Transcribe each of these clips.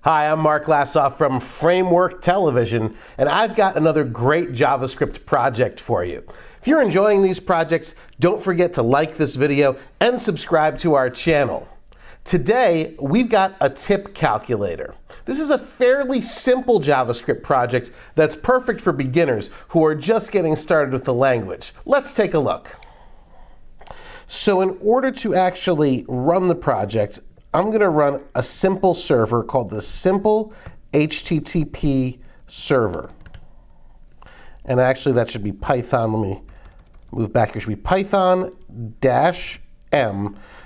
Hi, I'm Mark Lassoff from Framework Television, and I've got another great JavaScript project for you. If you're enjoying these projects, don't forget to like this video and subscribe to our channel. Today, we've got a tip calculator. This is a fairly simple JavaScript project that's perfect for beginners who are just getting started with the language. Let's take a look. So in order to actually run the project, I'm going to run a simple server called the Simple HTTP Server. And actually, that should be Python. Let me move back here. It should be Python-M,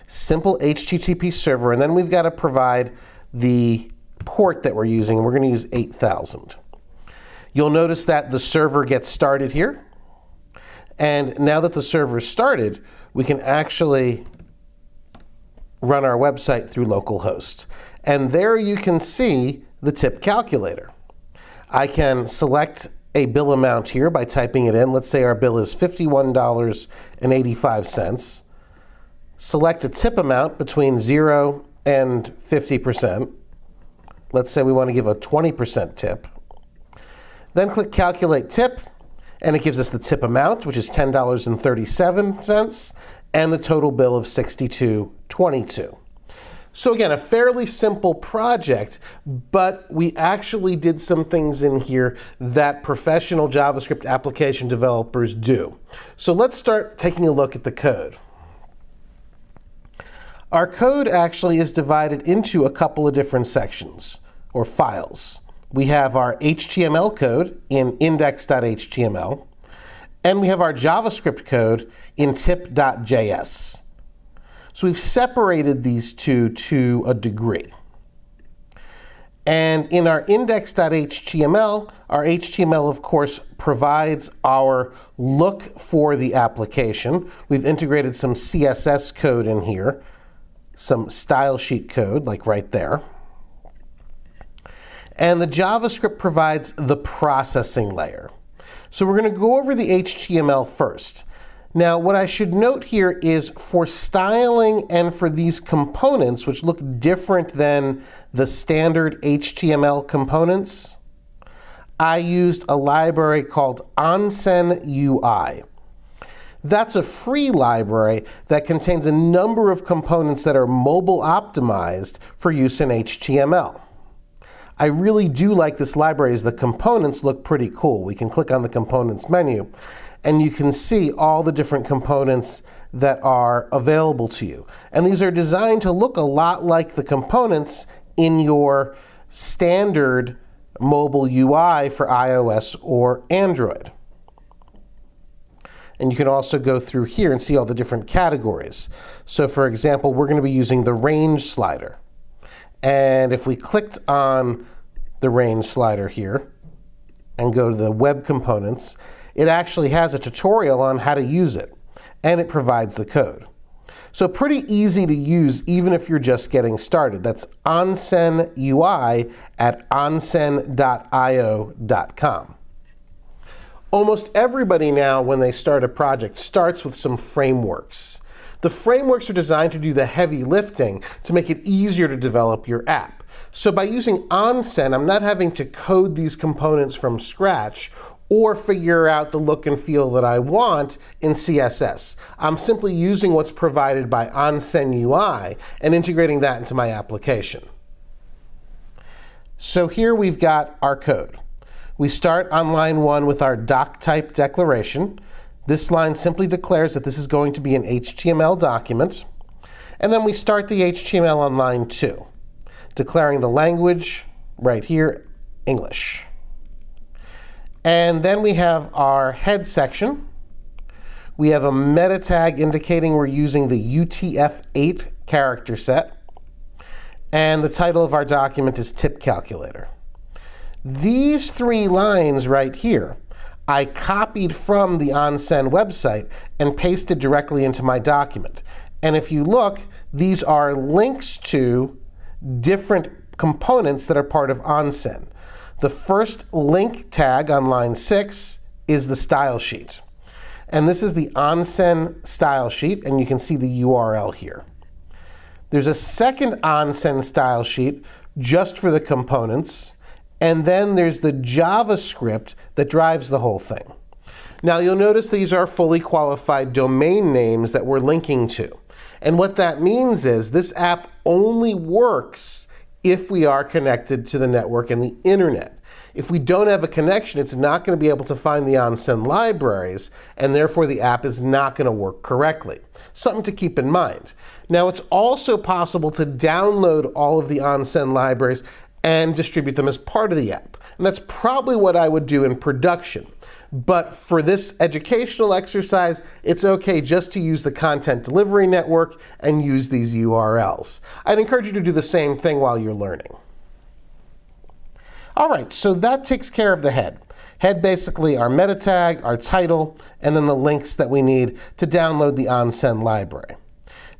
Simple HTTP Server. And then we've got to provide the port that we're using, and we're going to use 8000. You'll notice that the server gets started here. And now that the server is started, we can actually run our website through localhost. And there you can see the tip calculator. I can select a bill amount here by typing it in. Let's say our bill is $51.85. Select a tip amount between 0 and 50%. Let's say we want to give a 20% tip. Then click Calculate Tip, and it gives us the tip amount, which is $10.37, and the total bill of $62.22. So again, a fairly simple project, but we actually did some things in here that professional JavaScript application developers do. So let's start taking a look at the code. Our code actually is divided into a couple of different sections, or files. We have our HTML code in index.html, and we have our JavaScript code in tip.js. So we've separated these two to a degree. And in our index.html, our HTML, of course, provides our look for the application. We've integrated some CSS code in here, some style sheet code, like right there. And the JavaScript provides the processing layer. So we're going to go over the HTML first. Now, what I should note here is for styling and for these components, which look different than the standard HTML components, I used a library called Onsen UI. That's a free library that contains a number of components that are mobile optimized for use in HTML. I really do like this library as the components look pretty cool. We can click on the components menu, and you can see all the different components that are available to you. And these are designed to look a lot like the components in your standard mobile UI for iOS or Android. And you can also go through here and see all the different categories. So for example, we're going to be using the range slider. And if we clicked on the range slider here and go to the web components, it actually has a tutorial on how to use it, and it provides the code. So pretty easy to use even if you're just getting started. That's Onsen UI at onsen.io.com. Almost everybody now, when they start a project, starts with some frameworks. The frameworks are designed to do the heavy lifting to make it easier to develop your app. So by using Onsen, I'm not having to code these components from scratch or figure out the look and feel that I want in CSS. I'm simply using what's provided by Onsen UI and integrating that into my application. So here we've got our code. We start on line 1 with our doc type declaration. This line simply declares that this is going to be an HTML document. And then we start the HTML on line 2, declaring the language right here, English. And then we have our head section. We have a meta tag indicating we're using the UTF-8 character set. And the title of our document is Tip Calculator. These 3 lines right here, I copied from the Onsen website and pasted directly into my document. And if you look, these are links to different components that are part of Onsen. The first link tag on line 6 is the style sheet. And this is the onSend style sheet, and you can see the URL here. There's a second onSend style sheet just for the components, and then there's the JavaScript that drives the whole thing. Now you'll notice these are fully qualified domain names that we're linking to. And what that means is this app only works if we are connected to the network and the internet. If we don't have a connection, it's not going to be able to find the onSend libraries, and therefore the app is not going to work correctly. Something to keep in mind. Now, it's also possible to download all of the onSend libraries and distribute them as part of the app. And that's probably what I would do in production. But for this educational exercise, it's okay just to use the content delivery network and use these URLs. I'd encourage you to do the same thing while you're learning. All right, so that takes care of the head. Head basically our meta tag, our title, and then the links that we need to download the onSend library.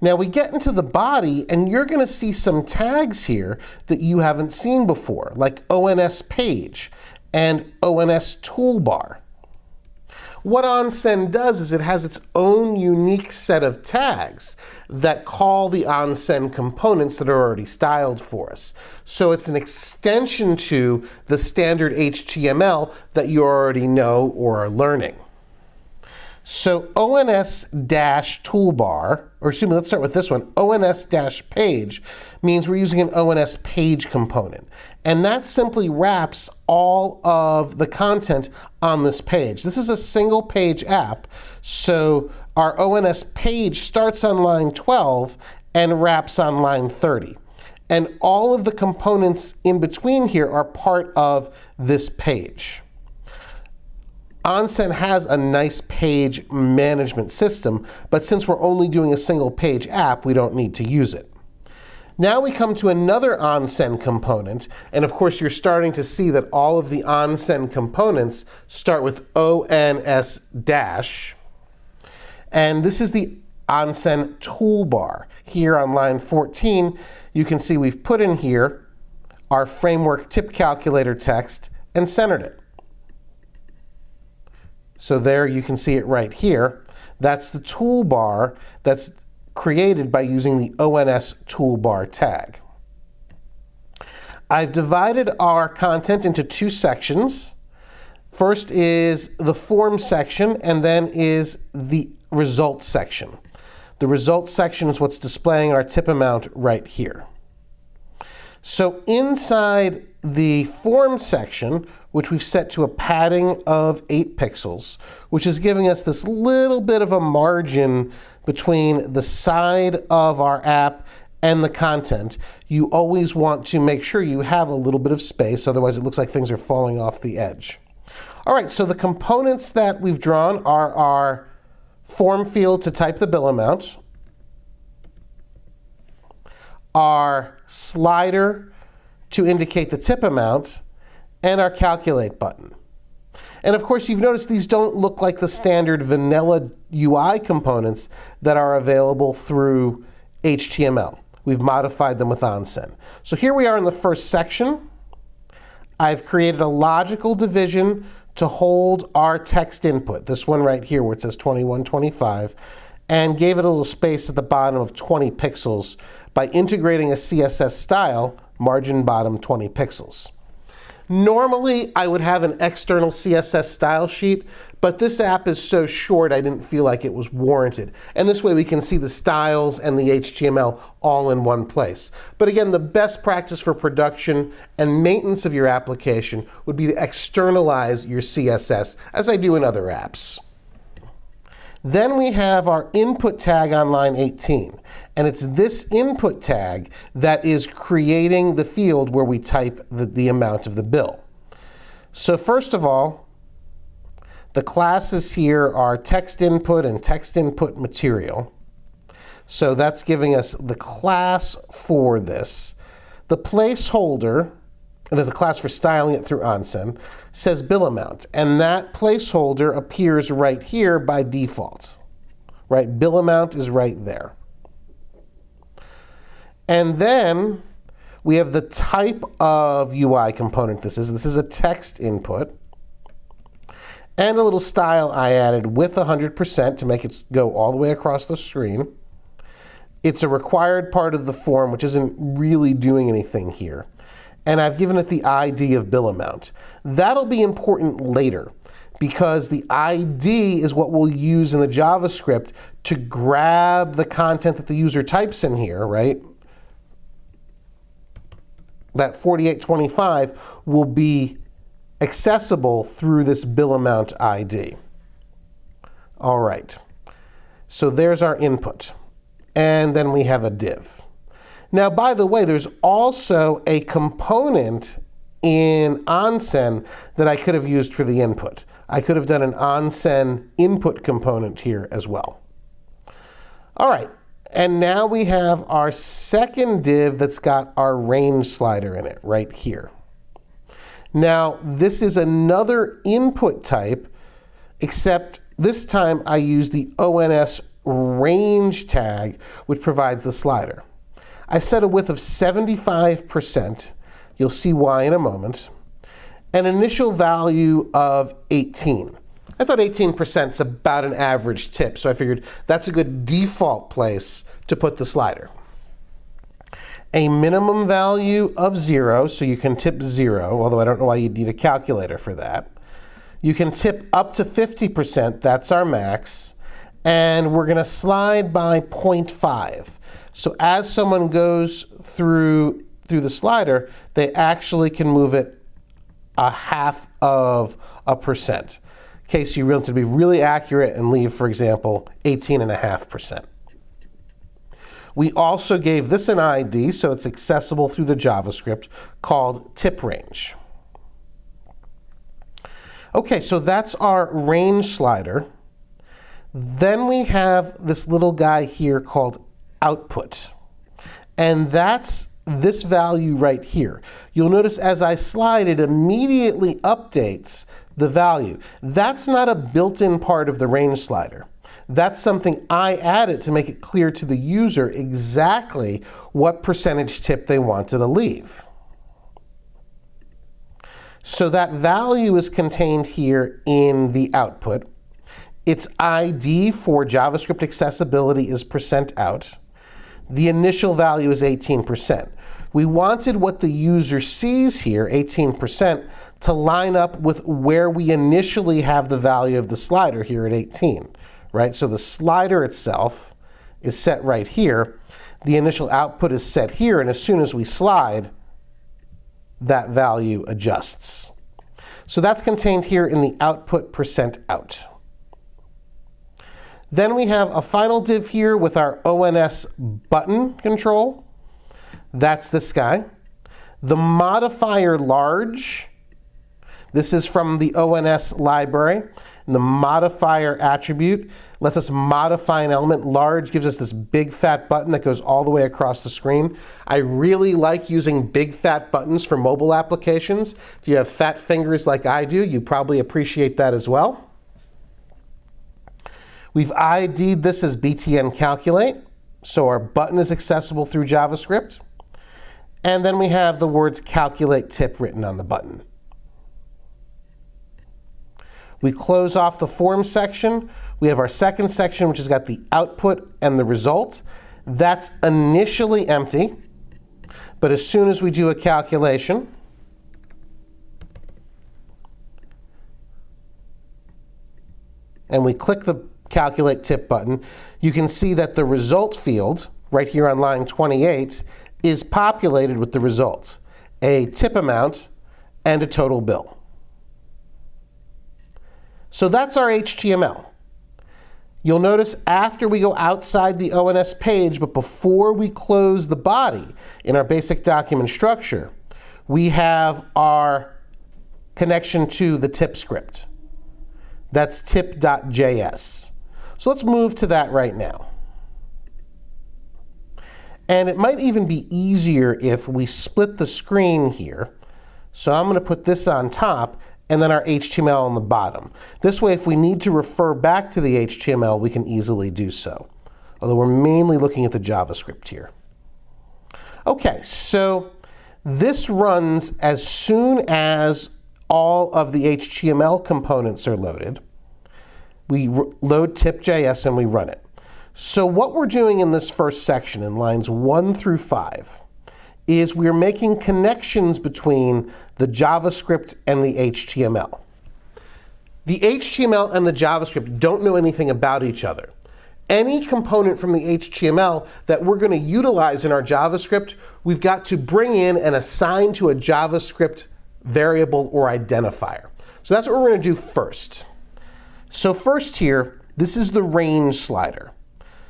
Now we get into the body, and you're going to see some tags here that you haven't seen before, like ONS page and ONS toolbar. What onSend does is it has its own unique set of tags that call the onSend components that are already styled for us. So it's an extension to the standard HTML that you already know or are learning. So ONS-toolbar, or excuse me, let's start with this one. ONS-page means we're using an ONS page component. And that simply wraps all of the content on this page. This is a single page app, so our ONS page starts on line 12 and wraps on line 30. And all of the components in between here are part of this page. onSend has a nice page management system, but since we're only doing a single page app, we don't need to use it. Now we come to another onSend component, and of course you're starting to see that all of the onSend components start with ONS-, and this is the onSend toolbar. Here on line 14, you can see we've put in here our framework tip calculator text and centered it. So there you can see it right here. That's the toolbar that's created by using the ONS toolbar tag. I've divided our content into two sections. First is the form section, and then is the results section. The results section is what's displaying our tip amount right here. So inside the form section, which we've set to a padding of 8 pixels, which is giving us this little bit of a margin between the side of our app and the content. You always want to make sure you have a little bit of space, otherwise it looks like things are falling off the edge. All right, so the components that we've drawn are our form field to type the bill amount, our slider to indicate the tip amount, and our calculate button. And of course, you've noticed these don't look like the standard vanilla UI components that are available through HTML. We've modified them with onSend. So here we are in the first section. I've created a logical division to hold our text input, this one right here where it says 2125, and gave it a little space at the bottom of 20 pixels by integrating a CSS style, margin bottom 20 pixels. Normally, I would have an external CSS style sheet, but this app is so short I didn't feel like it was warranted. And this way we can see the styles and the HTML all in one place. But again, the best practice for production and maintenance of your application would be to externalize your CSS, as I do in other apps. Then we have our input tag on line 18. And it's this input tag that is creating the field where we type the amount of the bill. So first of all, the classes here are text input and text input material. So that's giving us the class for this. The placeholder, and there's a class for styling it through onSend, says bill amount. And that placeholder appears right here by default. Right? Bill amount is right there. And then we have the type of UI component this is. This is a text input. and a little style I added with 100% to make it go all the way across the screen. It's a required part of the form, which isn't really doing anything here. And I've given it the ID of bill amount. That'll be important later, because the ID is what we'll use in the JavaScript to grab the content that the user types in here, right? That 4825 will be accessible through this bill amount ID. All right, so there's our input. And then we have a div. Now, by the way, there's also a component in onSend that I could have used for the input. I could have done an onSend input component here as well. All right, and now we have our second div that's got our range slider in it right here. Now, this is another input type, except this time I use the ONS range tag, which provides the slider. I set a width of 75%. You'll see why in a moment. An initial value of 18. I thought 18% is about an average tip, so I figured that's a good default place to put the slider. A minimum value of 0, so you can tip 0, although I don't know why you'd need a calculator for that. You can tip up to 50%, that's our max, and we're going to slide by 0.5. So as someone goes through the slider, they actually can move it 0.5%. In case you want to be really accurate and leave, for example, 18.5%. We also gave this an ID, so it's accessible through the JavaScript, called tip range. Okay, so that's our range slider. Then we have this little guy here called output. And that's this value right here. You'll notice as I slide, it immediately updates the value. That's not a built-in part of the range slider. That's something I added to make it clear to the user exactly what percentage tip they wanted to leave. So that value is contained here in the output. Its ID for JavaScript accessibility is %out. The initial value is 18%. We wanted what the user sees here, 18%, to line up with where we initially have the value of the slider here at 18, right? So the slider itself is set right here. The initial output is set here, and as soon as we slide, that value adjusts. So that's contained here in the output %out. Then we have a final div here with our ONS button control. That's this guy. The modifier large, this is from the ONS library. And the modifier attribute lets us modify an element. Large gives us this big fat button that goes all the way across the screen. I really like using big fat buttons for mobile applications. If you have fat fingers like I do, you probably appreciate that as well. We've ID'd this as BTN calculate, so our button is accessible through JavaScript. And then we have the words calculate tip written on the button. We close off the form section. We have our second section, which has got the output and the result. That's initially empty, but as soon as we do a calculation, and we click the calculate tip button, you can see that the result field, right here on line 28, is populated with the results, a tip amount and a total bill. So that's our HTML. You'll notice after we go outside the ONS page, but before we close the body in our basic document structure, we have our connection to the tip script. That's tip.js. So let's move to that right now. And it might even be easier if we split the screen here. So I'm going to put this on top and then our HTML on the bottom. This way, if we need to refer back to the HTML, we can easily do so. Although we're mainly looking at the JavaScript here. Okay, so this runs as soon as all of the HTML components are loaded. We load tip.js and we run it. So what we're doing in this first section, in lines 1 through 5, is we're making connections between the JavaScript and the HTML. The HTML and the JavaScript don't know anything about each other. Any component from the HTML that we're going to utilize in our JavaScript, we've got to bring in and assign to a JavaScript variable or identifier. So that's what we're going to do first. So first here, this is the range slider.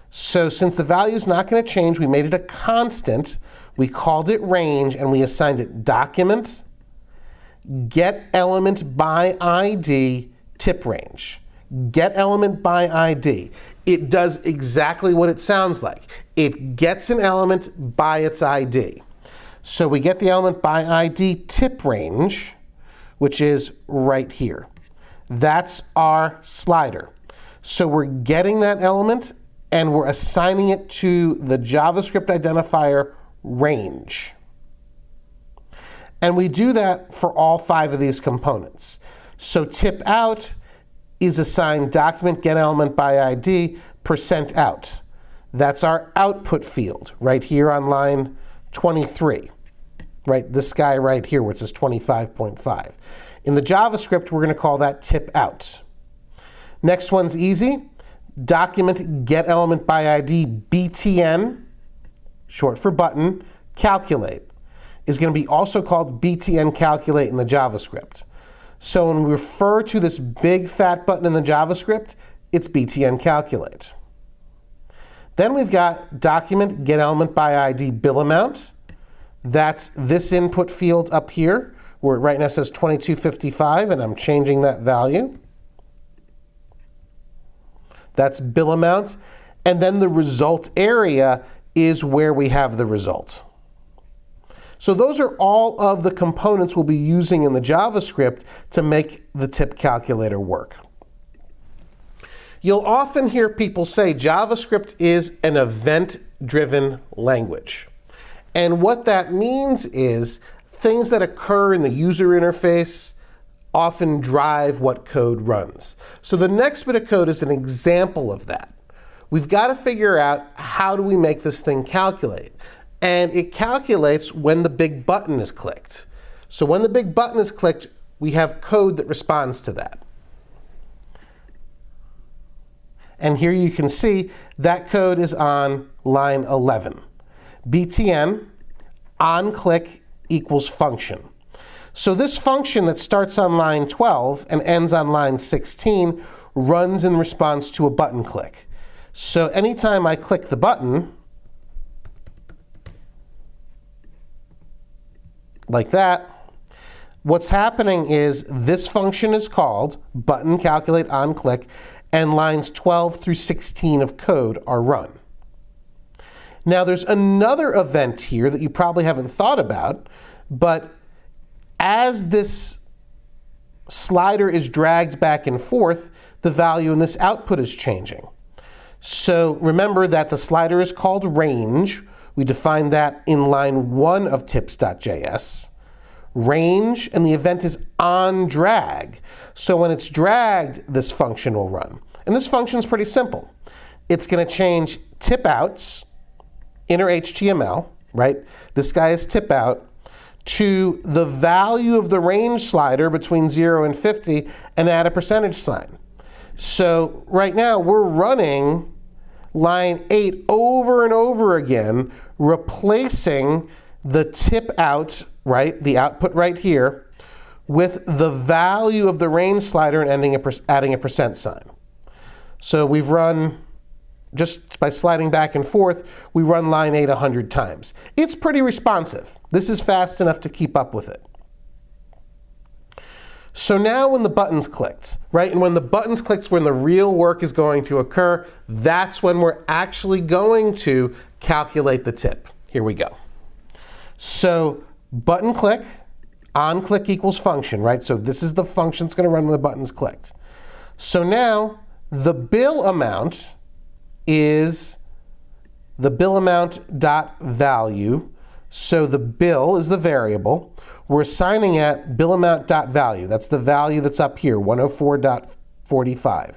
So since the value is not going to change, we made it a constant. We called it range, and we assigned it document, get element by ID, tip range. Get element by ID. It does exactly what it sounds like. It gets an element by its ID. So we get the element by ID tip range, which is right here. That's our slider. So we're getting that element, and we're assigning it to the JavaScript identifier range. And we do that for all 5 of these components. So tip out is assigned document get element by ID %out. That's our output field right here on line 23. Right, this guy right here where it says 25.5. In the JavaScript, we're going to call that tip out. Next one's easy. Document get element by ID btn, short for button, calculate, is going to be also called btn calculate in the JavaScript. So when we refer to this big fat button in the JavaScript, it's btn calculate. Then we've got document get element by ID bill amount. That's this input field up here, where it right now says 2255, and I'm changing that value. That's bill amount. And then the result area is where we have the result. So those are all of the components we'll be using in the JavaScript to make the tip calculator work. You'll often hear people say JavaScript is an event-driven language. And what that means is things that occur in the user interface often drive what code runs. So the next bit of code is an example of that. We've got to figure out how do we make this thing calculate. And it calculates when the big button is clicked. So when the big button is clicked, we have code that responds to that. And here you can see that code is on line 11. btn onClick equals function. So this function that starts on line 12 and ends on line 16 runs in response to a button click. So anytime I click the button, like that, what's happening is this function is called button calculate onClick, and lines 12 through 16 of code are run. Now there's another event here that you probably haven't thought about, but as this slider is dragged back and forth, the value in this output is changing. So remember that the slider is called range. We defined that in line 1 of tips.js. Range, and the event is on drag. So when it's dragged, this function will run. And this function is pretty simple. It's going to change tip outs, inner HTML, right? This guy is tip out, to the value of the range slider between 0 and 50 and add a percentage sign. So right now we're running line 8 over and over again, replacing the tip out, right, the output right here, with the value of the range slider and adding a percent sign. So we've run, just by sliding back and forth, we run line 8 100 times. It's pretty responsive. This is fast enough to keep up with it. So now when the button's clicked, right, and when the button's clicked, when the real work is going to occur, that's when we're actually going to calculate the tip. Here we go. So button click, onClick equals function, right? So this is the function that's going to run when the button's clicked. So now the bill amount is the bill amount dot value. So the bill is the variable. We're assigning at billamount.value. That's the value that's up here, 104.45.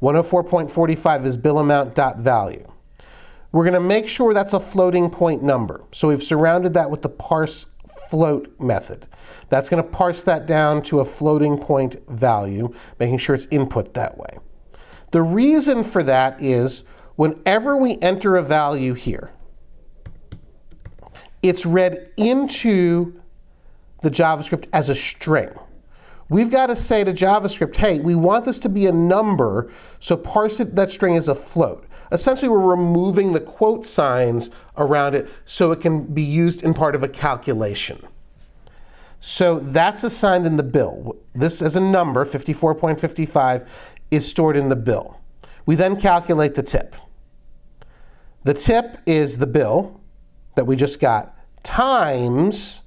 104.45 is billamount.value. We're going to make sure that's a floating point number. So we've surrounded that with the parse float method. That's going to parse that down to a floating point value, making sure it's input that way. The reason for that is whenever we enter a value here, it's read into the JavaScript as a string. We've got to say to JavaScript, hey, we want this to be a number, so parse it, that string as a float. Essentially, we're removing the quote signs around it so it can be used in part of a calculation. So that's assigned in the bill. This as a number, 54.55, is stored in the bill. We then calculate the tip. The tip is the bill that we just got times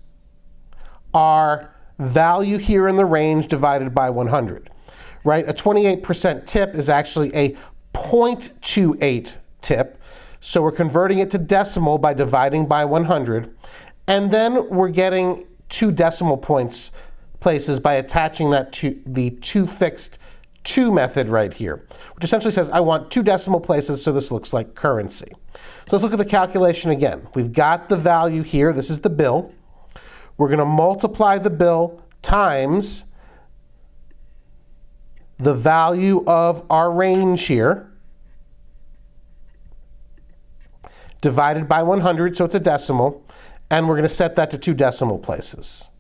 our value here in the range divided by 100, right? A 28% tip is actually a 0.28 tip. So we're converting it to decimal by dividing by 100. And then we're getting 2 decimal places by attaching that to the toFixed2 method right here, which essentially says I want 2 decimal places so this looks like currency. So let's look at the calculation again. We've got the value here. This is the bill. We're going to multiply the bill times the value of our range here, divided by 100, so it's a decimal, and we're going to set that to 2 decimal places.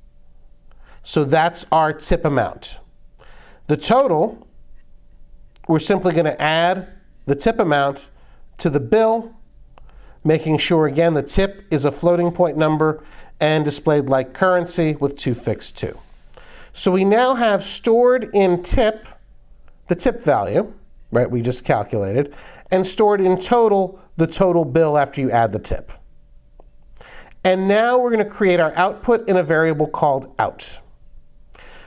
So that's our tip amount. The total, we're simply going to add the tip amount to the bill, making sure, again, the tip is a floating point number and displayed like currency with toFixed2. So we now have stored in tip the tip value, right, we just calculated, and stored in total the total bill after you add the tip. And now we're going to create our output in a variable called out.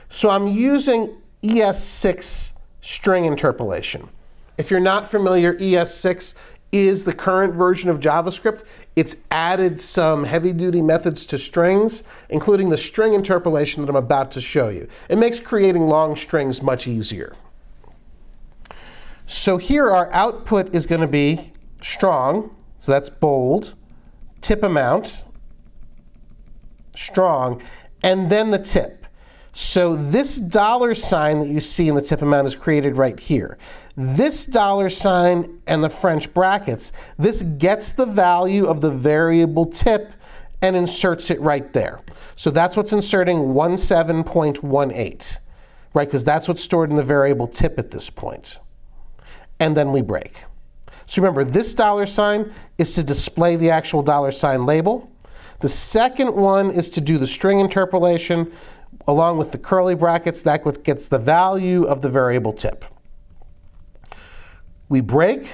So I'm using ES6 string interpolation. If you're not familiar, ES6 is the current version of JavaScript. It's added some heavy-duty methods to strings, including the string interpolation that I'm about to show you. It makes creating long strings much easier. So here our output is going to be strong, so that's bold, tip amount, strong, and then the tip. So this $sign that you see in the tip amount is created right here. This $sign and the French brackets, this gets the value of the variable tip and inserts it right there. So that's what's inserting 17.18, right? Because that's what's stored in the variable tip at this point. And then we break. So remember, this $sign is to display the actual $sign label. The second one is to do the string interpolation along with the curly brackets. That's what gets the value of the variable tip. We break.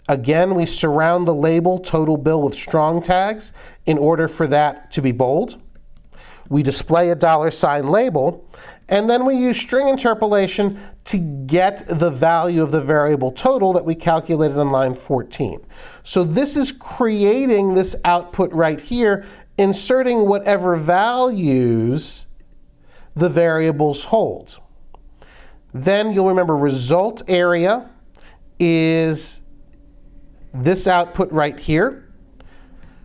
Again, we surround the label total bill with strong tags in order for that to be bold. We display a $sign label, and then we use string interpolation to get the value of the variable total that we calculated on line 14. So this is creating this output right here, inserting whatever values the variables hold. Then you'll remember result area is this output right here,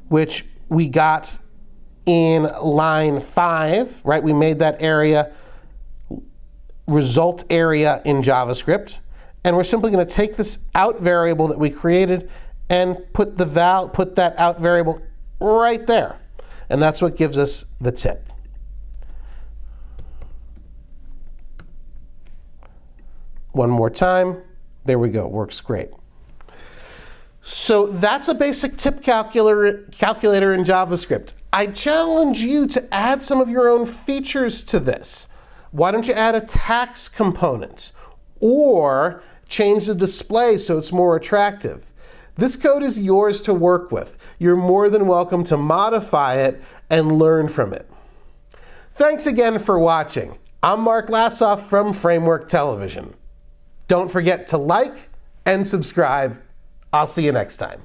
which we got in line 5, right? We made that area result area in JavaScript, and we're simply going to take this out variable that we created and put that out variable right there. And that's what gives us the tip. One more time. There we go. Works great. So that's a basic tip calculator in JavaScript. I challenge you to add some of your own features to this. Why don't you add a tax component or change the display so it's more attractive? This code is yours to work with. You're more than welcome to modify it and learn from it. Thanks again for watching. I'm Mark Lassoff from Framework Television. Don't forget to like and subscribe. I'll see you next time.